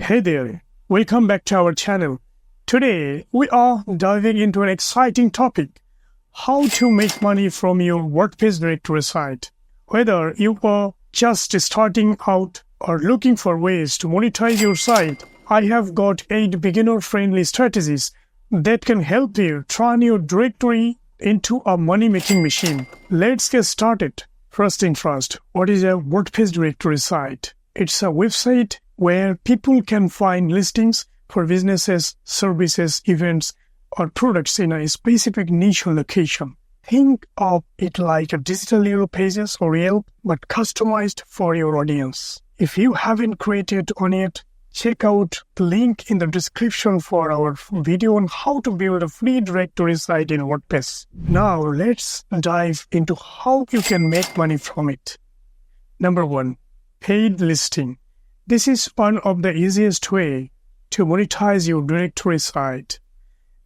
Hey there, welcome back to our channel. Today, we are diving into an exciting topic, how to make money from your WordPress directory site. Whether you are just starting out or looking for ways to monetize your site, I have got 8 beginner-friendly strategies that can help you turn your directory into a money-making machine. Let's get started. First thing first, what is a WordPress directory site? It's a website where people can find listings for businesses, services, events, or products in a specific niche or location. Think of it like a digital Yellow Pages or Yelp, but customized for your audience. If you haven't created one yet, check out the link in the description for our video on how to build a free directory site in WordPress. Now let's dive into how you can make money from it. Number 1, paid listing. This is one of the easiest way to monetize your directory site.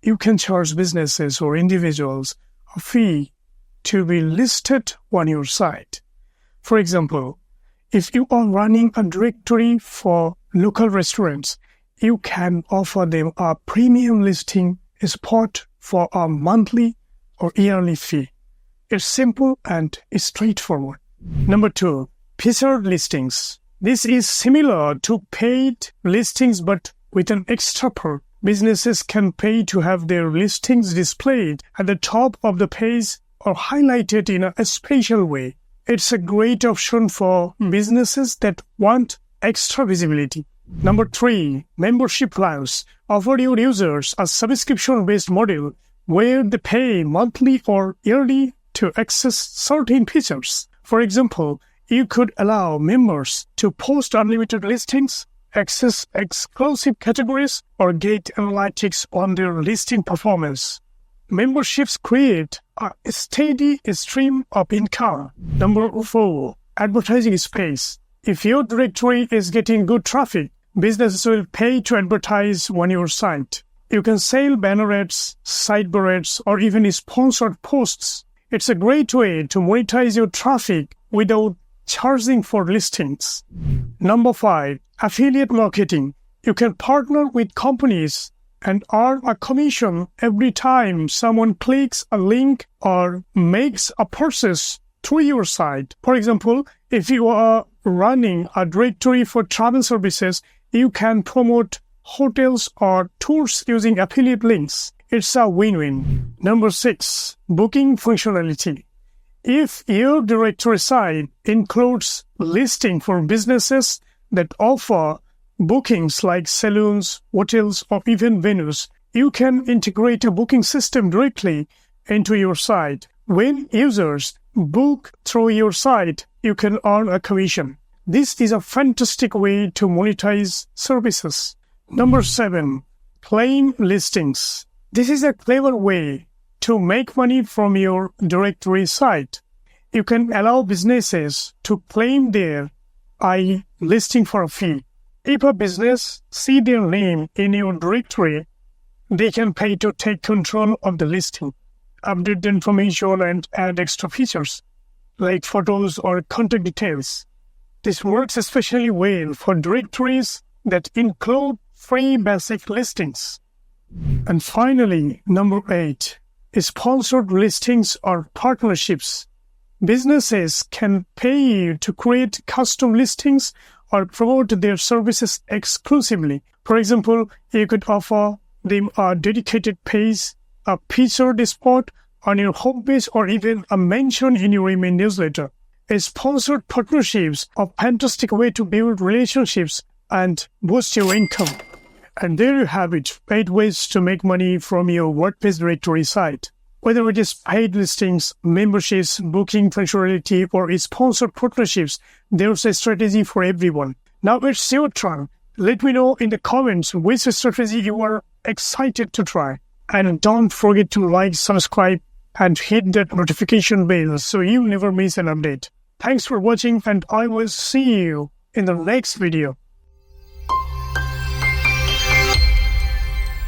You can charge businesses or individuals a fee to be listed on your site. For example, if you are running a directory for local restaurants, you can offer them a premium listing spot for a monthly or yearly fee. It's simple and straightforward. Number 2, featured listings. This is similar to paid listings but with an extra perk. Businesses can pay to have their listings displayed at the top of the page or highlighted in a special way. It's a great option for businesses that want extra visibility. Number 3, membership plans. Offer your users a subscription-based model where they pay monthly or yearly to access certain features. For example, you could allow members to post unlimited listings, access exclusive categories, or get analytics on their listing performance. Memberships create a steady stream of income. Number 4, advertising space. If your directory is getting good traffic, businesses will pay to advertise on your site. You can sell banner ads, sidebar ads, or even sponsored posts. It's a great way to monetize your traffic without charging for listings. Number 5, affiliate marketing. You can partner with companies and earn a commission every time someone clicks a link or makes a purchase through your site. For example, if you are running a directory for travel services, you can promote hotels or tours using affiliate links. It's a win-win. Number 6, booking functionality. If your directory site includes listing for businesses that offer bookings like salons, hotels, or even venues, you can integrate a booking system directly into your site. When users book through your site, you can earn a commission. This is a fantastic way to monetize services. Number 7, claim listings. This is a clever way to make money from your directory site. You can allow businesses to claim their listing for a fee. If a business sees their name in your directory, they can pay to take control of the listing, update the information, and add extra features like photos or contact details. This works especially well for directories that include free basic listings. And finally, number 8, sponsored listings or partnerships. Businesses can pay you to create custom listings or promote their services exclusively. For example, you could offer them a dedicated page, a featured spot on your homepage, or even a mention in your email newsletter. Sponsored partnerships are a fantastic way to build relationships and boost your income. And there you have it, 8 ways to make money from your WordPress directory site. Whether it is paid listings, memberships, booking functionality, or sponsored partnerships, there's a strategy for everyone. Now it's your turn. Let me know in the comments which strategy you are excited to try. And don't forget to like, subscribe, and hit that notification bell so you never miss an update. Thanks for watching, and I will see you in the next video.